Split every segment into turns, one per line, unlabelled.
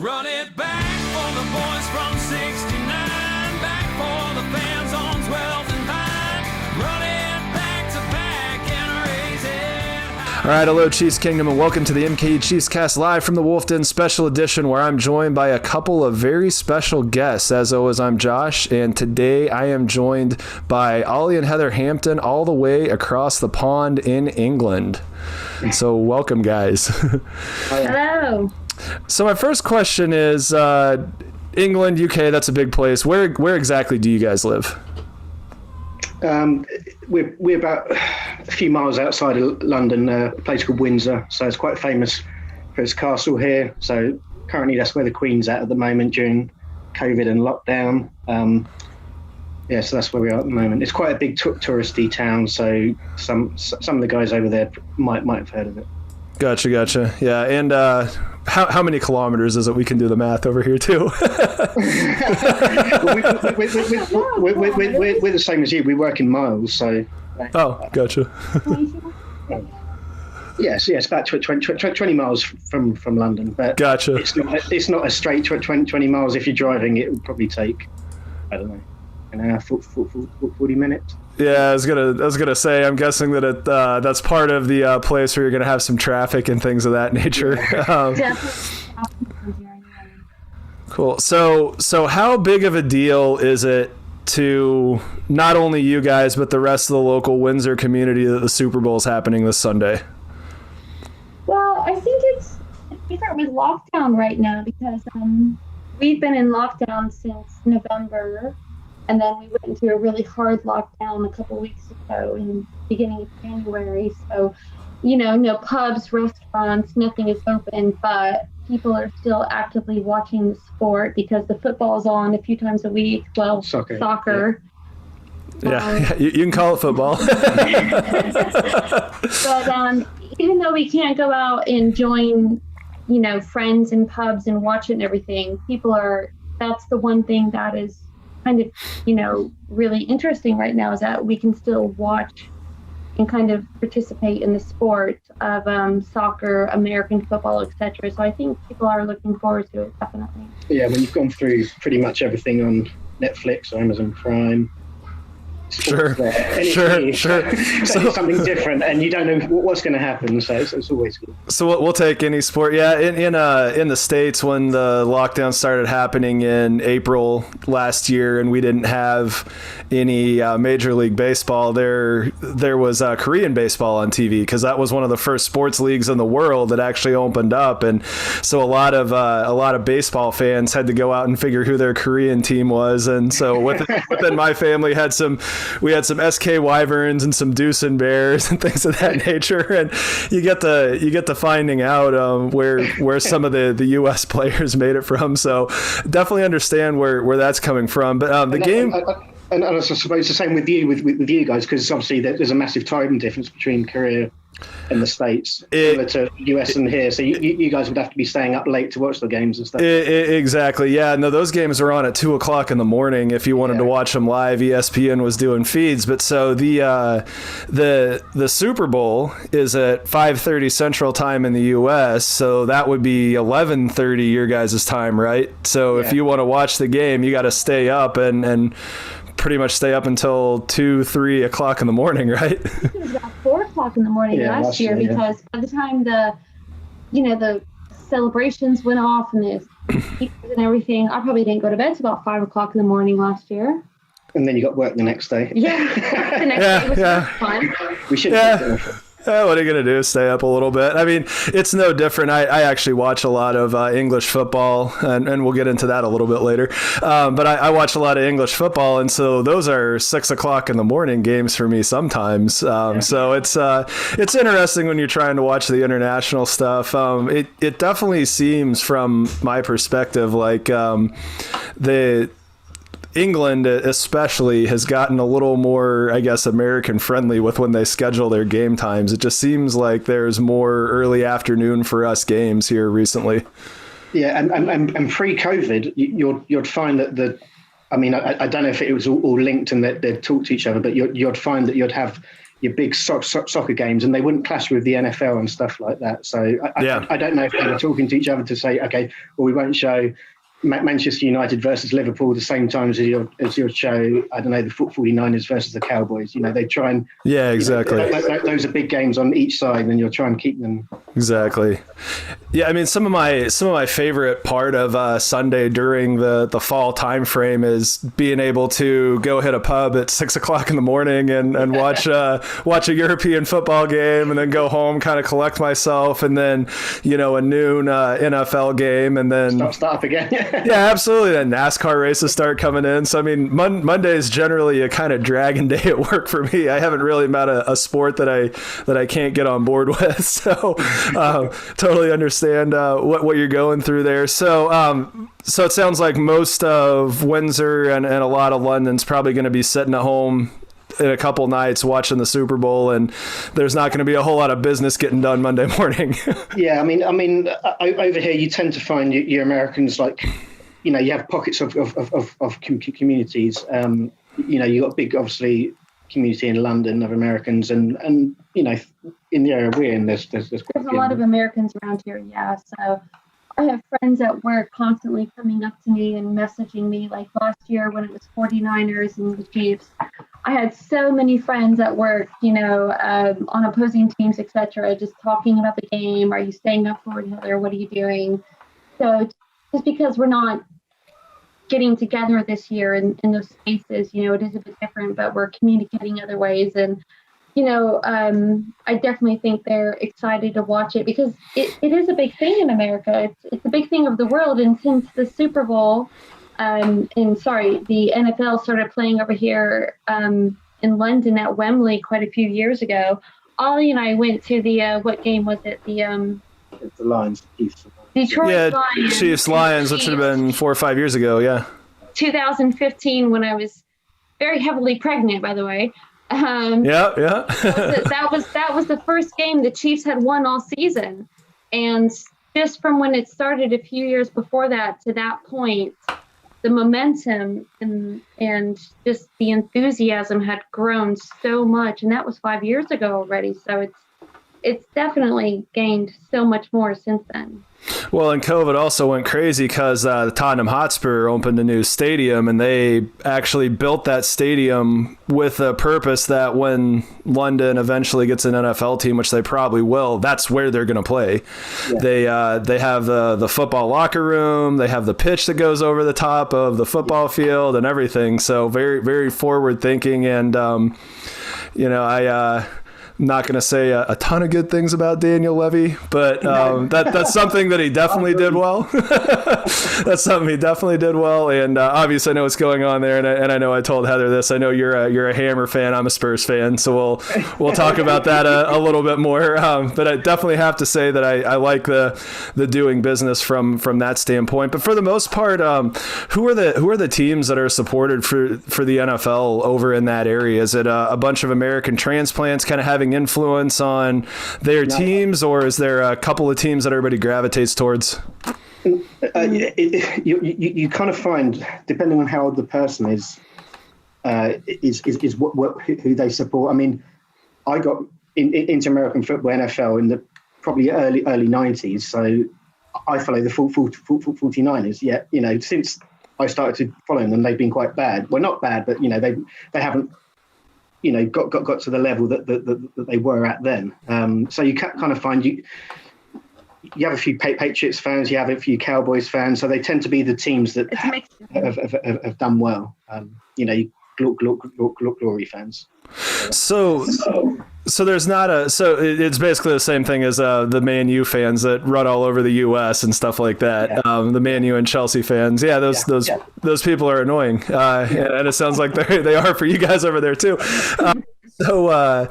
Run it back for the boys from 69, back for the fans on 12th and Vine. Run it back to back and raise it high.
All right, hello Chiefs Kingdom, and welcome to the MKE Chiefscast live from the Wolf Den Special Edition, where I'm joined by a couple of very special guests. As always, I'm Josh, and today I am joined by Ollie and Heather Hampton, all the way across the pond in England. So welcome, guys.
Hello.
So my first question is, England, UK, that's a big place. Where exactly do you guys live?
We're about a few miles outside of London, a place called Windsor. So it's quite famous for its castle here. So currently that's where the Queen's at the moment during COVID and lockdown. So that's where we are at the moment. It's quite a big touristy town. So some of the guys over there might have heard of it. Gotcha.
Yeah, and how many kilometers is it? We can do the math over here too.
We're the same as you. We work in miles, so.
Oh, gotcha.
Yes, about 20 miles from London. But
gotcha.
It's not a straight 20 miles. If you're driving, it would probably take, I don't know, an hour, 40 minutes.
Yeah, I was gonna say, I'm guessing that that's part of the place where you're gonna have some traffic and things of that nature. Cool. So how big of a deal is it to not only you guys but the rest of the local Windsor community that the Super Bowl is happening this Sunday?
Well, I think it's different with lockdown right now because we've been in lockdown since November. And then we went into a really hard lockdown a couple of weeks ago in the beginning of January. So, no pubs, restaurants, nothing is open, but people are still actively watching the sport because the football is on a few times a week. Well, soccer.
Yeah, you can call it football.
But even though we can't go out and join, friends in pubs and watch it and everything, that's the one thing that is kind of, really interesting right now is that we can still watch and kind of participate in the sport of soccer, American football, etc. So I think people are looking forward to it, definitely.
Yeah, when you've gone through pretty much everything on Netflix or Amazon Prime.
Sure.
So something different, and you don't know what's going to happen. So it's always good.
So we'll take any sport. Yeah, in the States when the lockdown started happening in April last year, and we didn't have any Major League Baseball. There was Korean baseball on TV because that was one of the first sports leagues in the world that actually opened up, and so a lot of baseball fans had to go out and figure who their Korean team was, and so within my family we had some SK Wyverns and some Deucin Bears and things of that nature, and you get to finding out where some of the U.S. players made it from. So definitely understand where that's coming from. But the game.
And I suppose the same with you guys, because obviously there's a massive time difference between Korea and the States, similar to US and here. So you guys would have to be staying up late to watch the games and stuff.
Exactly. Yeah. No, those games were on at 2:00 in the morning. If you wanted to watch them live, ESPN was doing feeds. But so the Super Bowl is at 5:30 Central Time in the US. So that would be 11:30 your guys' time, right? So if you want to watch the game, you got to stay up and pretty much stay up until 2-3 o'clock in the morning, right?
It was about 4 o'clock in the morning last year because by the time the celebrations went off and the speakers and everything, I probably didn't go to bed till about 5 o'clock in the morning last year.
And then you got work the next day.
Yeah, the next day was fun.
We should.
What are you going to do? Stay up a little bit? I mean, it's no different. I actually watch a lot of English football, and we'll get into that a little bit later. But I watch a lot of English football, and so those are 6 o'clock in the morning games for me sometimes. So it's interesting when you're trying to watch the international stuff. It definitely seems, from my perspective, like England especially has gotten a little more, I guess, American friendly with when they schedule their game times. It just seems like there's more early afternoon for us games here recently.
Yeah, and pre-COVID, you'd find that I don't know if it was all linked and that they'd talk to each other, but you'd find that you'd have your big soccer games, and they wouldn't clash with the NFL and stuff like that. So I don't know if they were talking to each other to say, okay, well, we won't show Manchester United versus Liverpool at the same time as your show, I don't know, the 49ers versus the Cowboys. They try and
exactly.
Those are big games on each side, and you'll try and keep them
exactly. Yeah, I mean, some of my favorite part of Sunday during the fall time frame is being able to go hit a pub at 6 o'clock in the morning and watch a European football game, and then go home, kind of collect myself, and then a noon NFL game, and then
start up again.
Yeah, absolutely. And NASCAR races start coming in. So, I mean, Monday is generally a kind of dragging day at work for me. I haven't really met a sport that I can't get on board with. So, totally understand what you're going through there. So, so it sounds like most of Windsor and a lot of London's probably going to be sitting at home in a couple nights watching the Super Bowl, and there's not going to be a whole lot of business getting done Monday morning.
Yeah, I mean, over here you tend to find your Americans, like, you have pockets of communities. You got big, obviously, community in London of Americans, and in the area we're in, there's
a lot of Americans around here. Yeah, so I have friends at work constantly coming up to me and messaging me. Like last year when it was 49ers and the Chiefs, I had so many friends at work, on opposing teams, etc., just talking about the game. Are you staying up for it, Heather? What are you doing? So just because we're not getting together this year in those spaces, it is a bit different, but we're communicating other ways. And, I definitely think they're excited to watch it because it is a big thing in America. It's a big thing of the world. And since the Super Bowl, the NFL started playing over here in London at Webley quite a few years ago. Ollie and I went to the, what game was it?
It's the Lions.
Detroit Lions.
Chiefs Lions, which would have been 4 or 5 years ago, yeah.
2015 when I was very heavily pregnant, by the way.
Yeah.
that was the first game the Chiefs had won all season. And just from when it started a few years before that to that point, the momentum and just the enthusiasm had grown so much, and that was 5 years ago already. So it's definitely gained so much more since then.
Well, and COVID also went crazy because the Tottenham Hotspur opened a new stadium, and they actually built that stadium with a purpose that when London eventually gets an NFL team, which they probably will, that's where they're going to play. Yeah. They have the football locker room, they have the pitch that goes over the top of the football field and everything. So very, very forward thinking, and I'm not going to say a ton of good things about Daniel Levy, but that's something that he definitely did well. That's something he definitely did well, and obviously I know what's going on there, and I know I told Heather this. I know you're a Hammer fan. I'm a Spurs fan, so we'll talk about that a little bit more. But I definitely have to say that I like the doing business from that standpoint. But for the most part, who are the teams that are supported for the NFL over in that area? Is it a bunch of American transplants kind of having influence on their teams, or is there a couple of teams that everybody gravitates towards?
You kind of find, depending on how old the person is who they support. I mean, I got into American football, NFL, in the probably early 90s, so I follow the full 49ers. Yeah, since I started to follow them, they've been quite bad. Well, not bad, but they haven't got to the level that they were at then. So you kind of find you have a few Patriots fans, you have a few Cowboys fans, so they tend to be the teams that have done well. Glory fans.
So there's not it's basically the same thing as the Man U fans that run all over the U.S. and stuff like that. Yeah. The Man U and Chelsea fans. Yeah, those people are annoying. And it sounds like they are for you guys over there too. So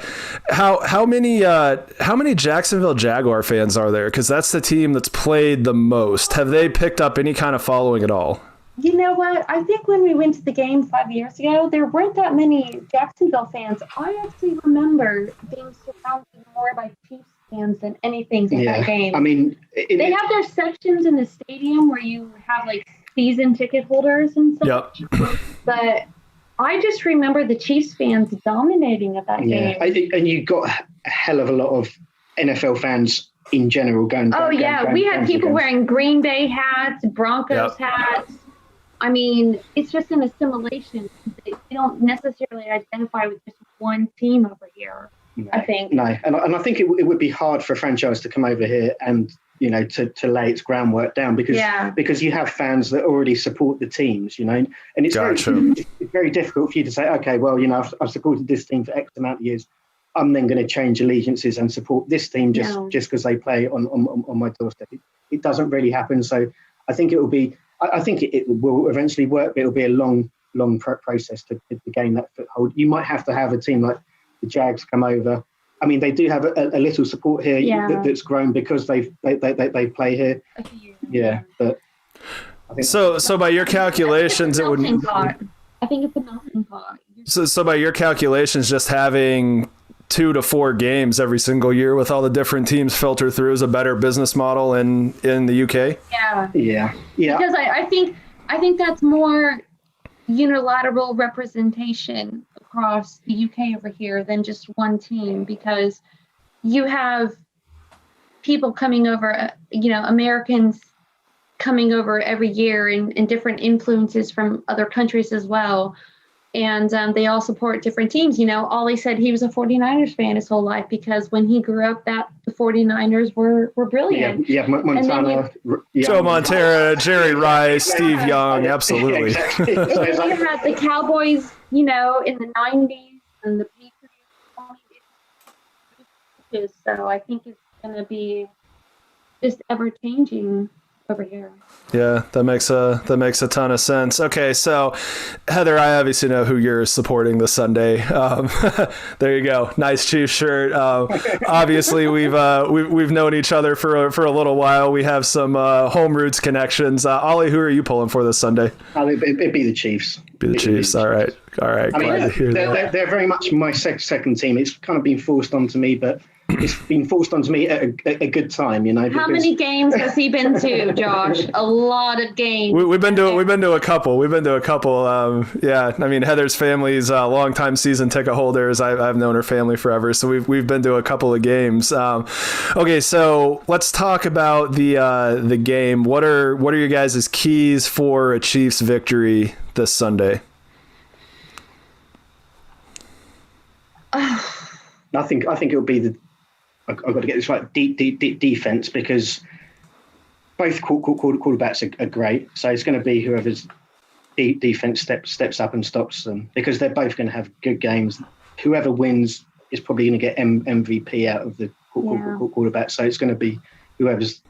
how many Jacksonville Jaguar fans are there? Because that's the team that's played the most. Have they picked up any kind of following at all?
You know what? I think when we went to the game 5 years ago, there weren't that many Jacksonville fans. I actually remember being surrounded more by Chiefs fans than anything in that game.
I mean,
they have their sections in the stadium where you have like season ticket holders and stuff.
Yep.
But I just remember the Chiefs fans dominating at that game.
And you got a hell of a lot of NFL fans in general going.
We had people wearing Green Bay hats, Broncos hats. I mean, it's just an assimilation. They don't necessarily identify with just one team over here.
No,
I think.
No, and I think it would be hard for a franchise to come over here and to lay its groundwork down because you have fans that already support the teams, and it's very difficult for you to say, okay, well, I've supported this team for X amount of years. I'm then going to change allegiances and support this team just because they play on my doorstep. It doesn't really happen. So I think it will be. I think it will eventually work, but it'll be a long process to gain that foothold. You might have to have a team like the Jags come over. I mean, they do have a little support here that's grown because they play here. Yeah, but I think
so by your calculations, it would.
I think it's a melting pot.
So by your calculations, just having 2 to 4 games every single year with all the different teams filter through is a better business model in the UK.
Yeah.
Because I think that's more unilateral representation across the UK over here than just one team, because you have people coming over, Americans coming over every year and different influences from other countries as well. And they all support different teams. Ollie said he was a 49ers fan his whole life because when he grew up, the 49ers were brilliant.
Yeah, Montana.
Joe Montana, Jerry Rice, Steve Young, absolutely.
Yeah, exactly.
And then you had the Cowboys, in the 90s and the Patriots. So I think it's going to be just ever-changing over here.
Yeah, that makes a ton of sense. Okay, so Heather, I obviously know who you're supporting this Sunday. There you go, nice Chiefs shirt. Obviously, we've known each other for a little while. We have some home roots connections. Ollie, who are you pulling for this Sunday?
It'd be the Chiefs.
Be the Chiefs. All right.
I mean, they're very much my second team. It's kind of been forced onto me, but it's been forced onto me at a good time,
How many games has he been to, Josh? A lot of games.
We've been to a couple. Yeah, I mean, Heather's family's longtime season ticket holders. I've known her family forever, so we've been to a couple of games. Okay, so let's talk about the game. What are your guys' keys for a Chiefs victory this Sunday?
I think it'll be I've got to get this right. Deep defense, because both quarterbacks are great. So it's going to be whoever's defense steps up and stops them, because they're both going to have good games. Whoever wins is probably going to get MVP out of the quarterback. So it's going to be whoever's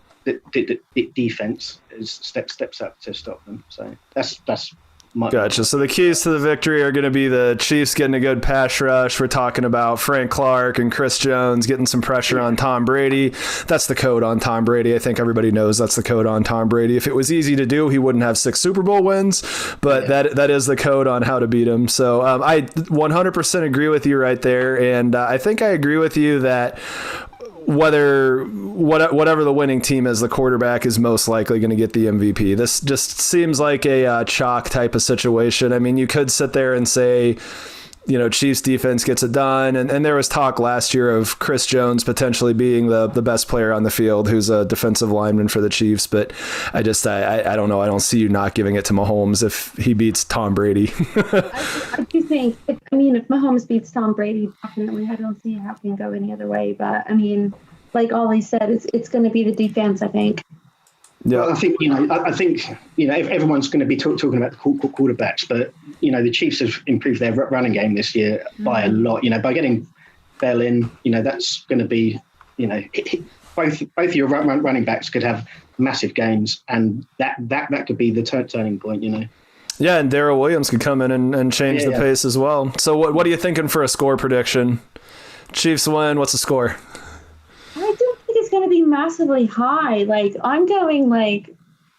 defense steps up to stop them. So that's.
Gotcha. So the keys to the victory are going to be the Chiefs getting a good pass rush. We're talking about Frank Clark and Chris Jones getting some pressure on Tom Brady. That's the code on Tom Brady. I think everybody knows that's the code on Tom Brady. If it was easy to do, he wouldn't have 6 Super Bowl wins, but that is the code on how to beat him. So I 100% agree with you right there. And I think I agree with you that whatever the winning team is, the quarterback is most likely going to get the MVP. This just seems like a chalk type of situation. I mean, you could sit there and say, Chiefs defense gets it done. And there was talk last year of Chris Jones potentially being the best player on the field, who's a defensive lineman for the Chiefs. But I don't know. I don't see you not giving it to Mahomes if he beats Tom Brady.
I do think, if Mahomes beats Tom Brady, definitely, I don't see how it can go any other way. But, like Ollie said, it's going to be the defense, I think.
Yeah,
well, I think everyone's going to be talking about the quarterbacks, but the Chiefs have improved their running game this year by a lot. By getting Bell in, that's going to be both your running backs could have massive games, and that could be the turning point.
Yeah, and Darrell Williams could come in and change the pace as well. So what are you thinking for a score prediction? Chiefs win. What's the score?
I don't think it's going to be massively high. I'm going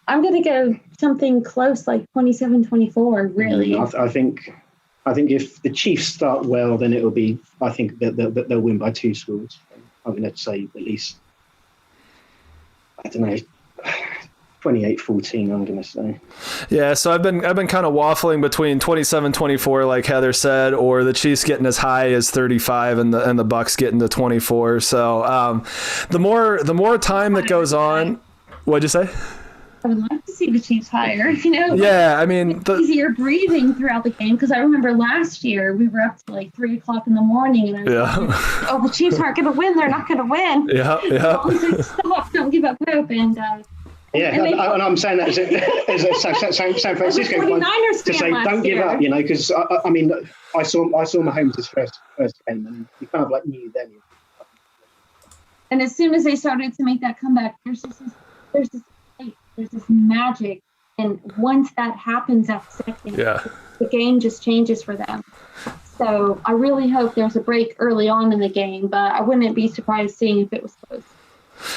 to go something close, like 27-24, really.
I think if the Chiefs start well, then it'll be, I think that they'll win by 2 scores. I'm going to say at least, I don't know, 28-14, I'm going to say.
Yeah, so I've been kind of waffling between 27-24, like Heather said, or the Chiefs getting as high as 35 and the Bucks getting to 24. So the more time that goes on, what'd you say?
I would like to see the Chiefs higher, you know?
Yeah, I mean,
easier breathing throughout the game, because I remember last year we were up to like 3 o'clock in the morning, and I was like, oh, the Chiefs aren't going to win. They're not going to win.
Yeah.
I was like, stop, don't give up hope. And
and I'm saying that as a San Francisco fan to say don't give up, you know, because I mean I saw Mahomes' first game, and you kind of like knew then.
And as soon as they started to make that comeback, there's this magic, and once that happens, that second, the game just changes for them. So I really hope there's a break early on in the game, but I wouldn't be surprised seeing if it was close.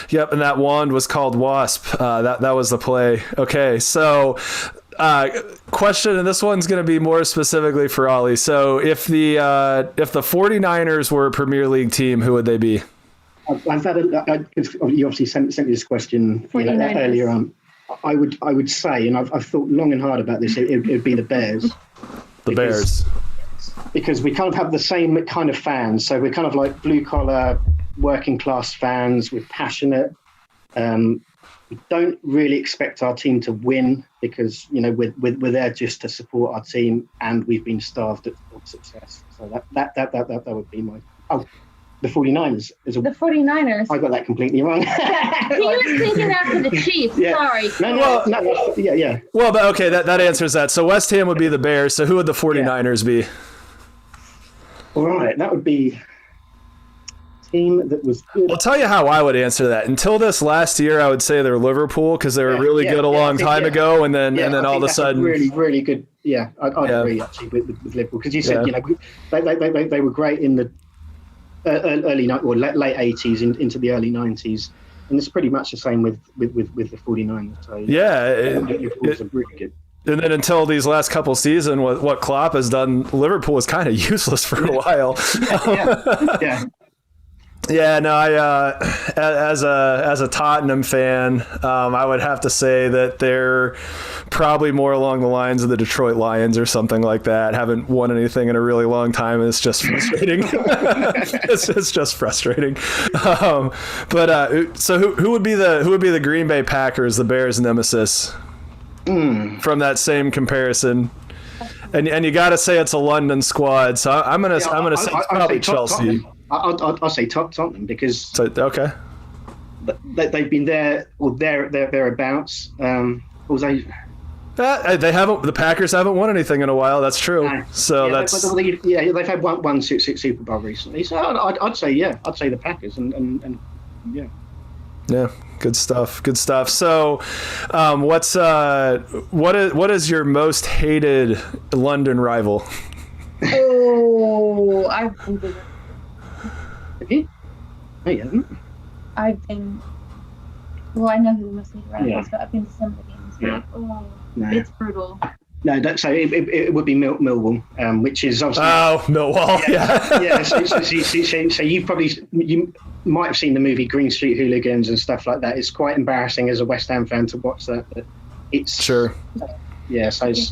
Yep, and that wand was called Wasp. That was the play. Okay, so question, and this one's going to be more specifically for Ollie. So if the 49ers were a Premier League team, who would they be?
I've had you obviously sent me this question earlier on. I would say, and I've thought long and hard about this, it would be the Bears.
Bears.
Because we kind of have the same kind of fans. So we're kind of like blue collar, working class fans. We're passionate. We don't really expect our team to win because, you know, we're there just to support our team, and we've been starved of success. So that would be my. Oh, the 49ers. The
49ers.
I got that completely wrong.
He was thinking after the Chiefs.
Yeah.
Sorry.
No, yeah.
Well, but okay, that answers that. So West Ham would be the Bears. So who would the 49ers be?
All right, that would be a team that was good.
I'll tell you how I would answer that. Until this last year, I would say they're Liverpool because they were really good a long time ago, and then all of a sudden,
really, really good. Yeah, I'd agree actually with Liverpool because you said you know they were great in the early or late 80s into the early 90s, and it's pretty much the same with the 49ers. So Liverpool's a really good.
And then until these last couple seasons, what Klopp has done, Liverpool was kind of useless for a while. Yeah, no, I as a Tottenham fan, I would have to say that they're probably more along the lines of the Detroit Lions or something like that. Haven't won anything in a really long time, and it's just frustrating. it's just frustrating. But so who would be the Green Bay Packers, the Bears' nemesis? From that same comparison, and you got to say it's a London squad. So I'm gonna say it's probably Chelsea.
I'll say Tottenham because
okay,
they've been there or thereabouts.
they haven't. The Packers haven't won anything in a while. That's true. No. So
they've had one Super Bowl recently. So I'd say the Packers and yeah.
Yeah, good stuff. So, what is your most hated London rival?
Oh, I've been to.
Have you? No, you haven't.
I've been. Well, I know who the most hated rival is, but I've been to some of the games.
Yeah.
Oh,
no.
It's brutal.
No, so it would be Millwall, which is obviously.
Oh, Millwall, yeah.
So you might have seen the movie Green Street Hooligans and stuff like that. It's quite embarrassing as a West Ham fan to watch that. But it's
sure.
Yeah, so it's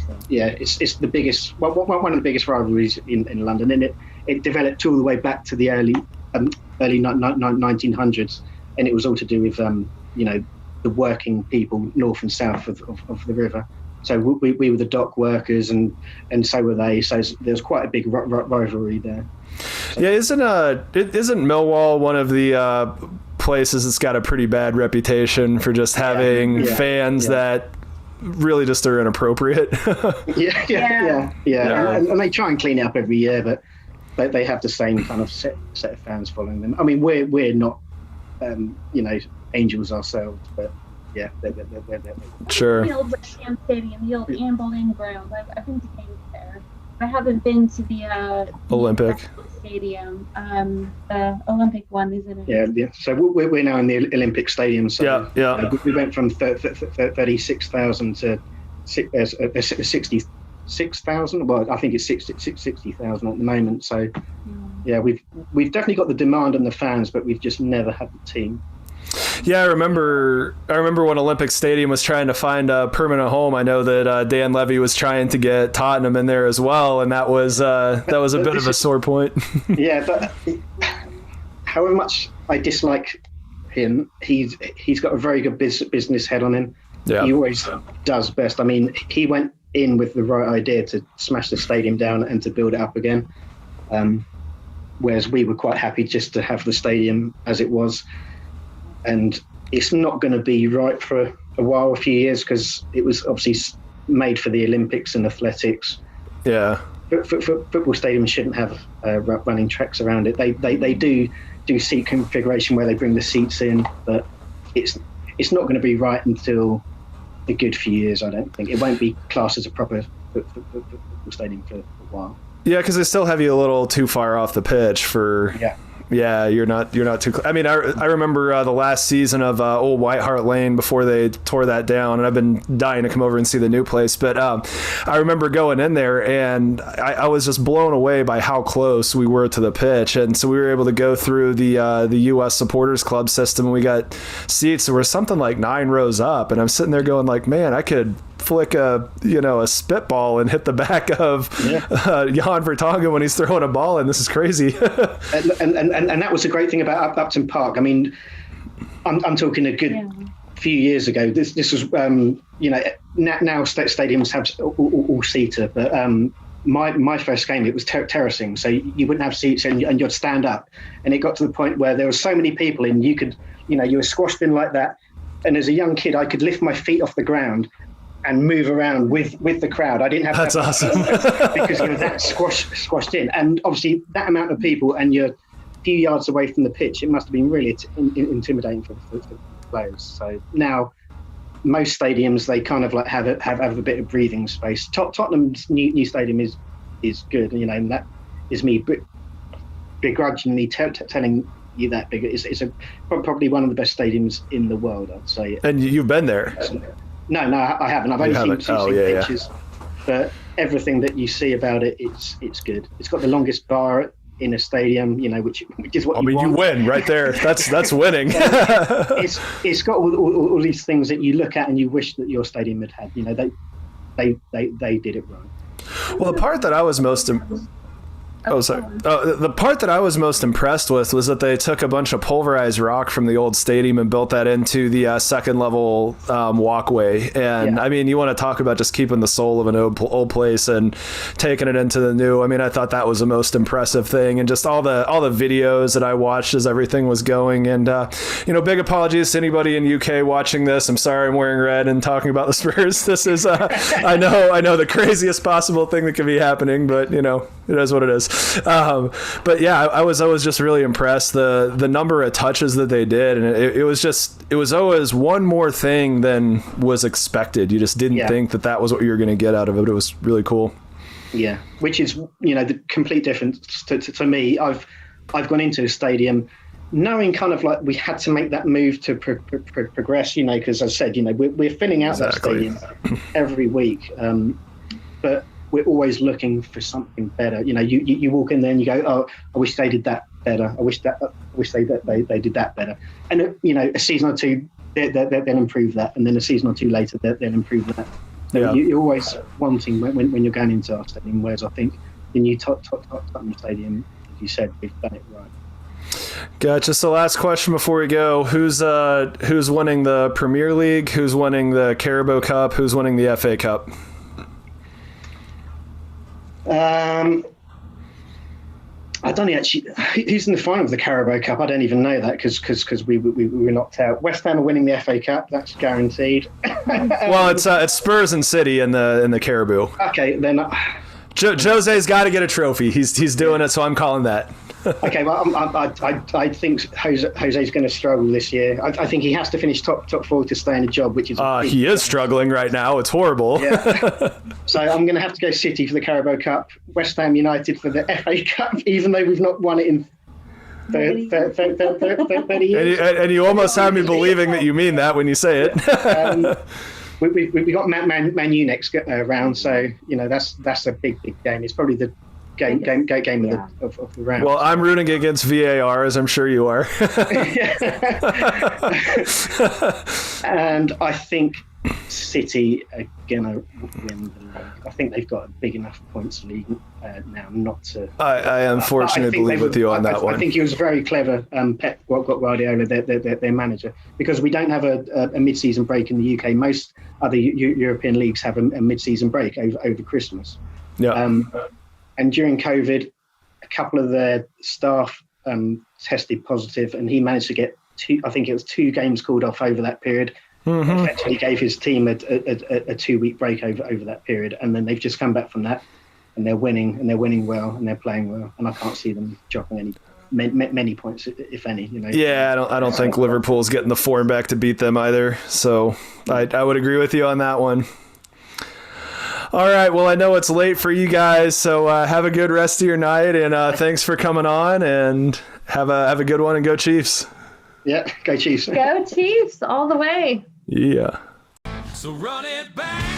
the biggest one of the biggest rivalries in London, and it developed all the way back to the early 1900s, and it was all to do with the working people north and south of the river. So we were the dock workers, and so were they. So there's quite a big rivalry there. So.
Yeah, isn't Millwall one of the places that's got a pretty bad reputation for just having fans that really just are inappropriate?
Yeah. And they try and clean it up every year, but they have the same kind of set of fans following them. I mean, we're not angels ourselves, but. Yeah, they're
sure.
The old West Ham Stadium, the old Anne Boleyn ground. I've been to games there. I haven't been to the
Olympic
Stadium, the Olympic one, isn't it? Yeah.
So we're now in the Olympic Stadium. So we went from 36,000 to 66,000. Well, I think it's 60,000 at the moment. So we've definitely got the demand and the fans, but we've just never had the team.
Yeah, I remember when Olympic Stadium was trying to find a permanent home. I know that Dan Levy was trying to get Tottenham in there as well, and that was a bit of a sore point.
Yeah, but however much I dislike him, he's got a very good business head on him.
Yeah.
He always does best. I mean, he went in with the right idea to smash the stadium down and to build it up again, whereas we were quite happy just to have the stadium as it was. And it's not going to be right for a few years, because it was obviously made for the Olympics and athletics.
Yeah.
Football stadiums shouldn't have running tracks around it. They do seat configuration where they bring the seats in, but it's not going to be right until a good few years, I don't think. It won't be classed as a proper football stadium for a while.
Yeah, because they still have you a little too far off the pitch for. Yeah, you're not too. I mean, I remember the last season of Old White Hart Lane before they tore that down, and I've been dying to come over and see the new place. But I remember going in there, and I was just blown away by how close we were to the pitch. And so we were able to go through the U.S. Supporters Club system, and we got seats that were something like 9 rows up. And I'm sitting there going like, man, I could flick a spitball and hit the back of Jan Vertonghen when he's throwing a ball in. This is crazy.
and that was the great thing about Upton Park. I mean, I'm talking a good few years ago. This was now stadiums have all seater, but my first game, it was terracing, so you wouldn't have seats and you'd stand up, and it got to the point where there were so many people and you could, you were squashed in like that. And as a young kid, I could lift my feet off the ground and move around with the crowd. I didn't have
That's awesome.
because you were that squashed in. And obviously that amount of people and you're a few yards away from the pitch, it must have been really intimidating for players. So now most stadiums, they kind of like have a bit of breathing space. Tottenham's new stadium is good, and that is me begrudgingly telling you that big. It's probably one of the best stadiums in the world, I'd say.
And you've been there?
No, I haven't. I've only seen pictures, but everything that you see about it, it's good. It's got the longest bar in a stadium, which is what
you win right there. That's winning.
It's got all these things that you look at and you wish that your stadium had had. They did it right.
Well, the part that I was most the part that I was most impressed with was that they took a bunch of pulverized rock from the old stadium and built that into the second level walkway. And I mean, you want to talk about just keeping the soul of an old place and taking it into the new. I mean, I thought that was the most impressive thing, and just all the videos that I watched as everything was going. And big apologies to anybody in UK watching this. I'm sorry I'm wearing red and talking about the Spurs. This is I know the craziest possible thing that could be happening, but it is what it is. But yeah, I was just really impressed the number of touches that they did, and it was always one more thing than was expected. You just didn't think that was what you were going to get out of it. It was really cool.
Yeah, which is the complete difference to me. I've gone into a stadium knowing kind of like we had to make that move to progress. Because as I said, we're filling out that stadium every week, but we're always looking for something better. You walk in there and you go, oh, I wish they did that better. I wish they did that better. And a season or two, they'll improve that, and then a season or two later, they'll improve that. You're always wanting when you're going into our stadium. Whereas I think the new Tottenham Stadium, as you said, we've done it right.
Gotcha. So last question before we go: Who's winning the Premier League? Who's winning the Caraboa Cup? Who's winning the FA Cup?
I don't know actually who's in the final of the Carabao Cup. I don't even know that because we were knocked out. West Ham are winning the FA Cup. That's guaranteed.
Well, it's Spurs and City in the Carabao.
Okay, then
Jose's got to get a trophy. He's doing it, so I'm calling that.
Okay, well, I think Jose's going to struggle this year. I think he has to finish top four to stay in a job, which is
he is struggling right now. It's horrible.
Yeah. So I'm going to have to go City for the Carabao Cup, West Ham United for the FA Cup, even though we've not won it in 30 years.
And you almost have me believing that you mean that when you say it.
We got Man U next round, so that's a big game. It's probably game of the round.
Well, I'm rooting against VAR, as I'm sure you are.
And I think City are going to win the league. I think they've got a big enough points lead now not to.
I unfortunately believe with you on that one.
I think he was very clever, Pep Guardiola, their manager, because we don't have a mid-season break in the UK. Most other European leagues have a mid-season break over Christmas.
Yeah.
And during COVID, a couple of their staff tested positive, and he managed to get two games called off over that period. Mm-hmm. Effectively gave his team a 2-week break over that period, and then they've just come back from that, and they're winning well, and they're playing well, and I can't see them dropping many points, if any.
Yeah, I don't think Liverpool's getting the form back to beat them either. So I would agree with you on that one. All right, well, I know it's late for you guys, so have a good rest of your night, and thanks for coming on, and have a good one, and go Chiefs.
Yeah, go Chiefs.
Go Chiefs all the way.
Yeah.
So run it back.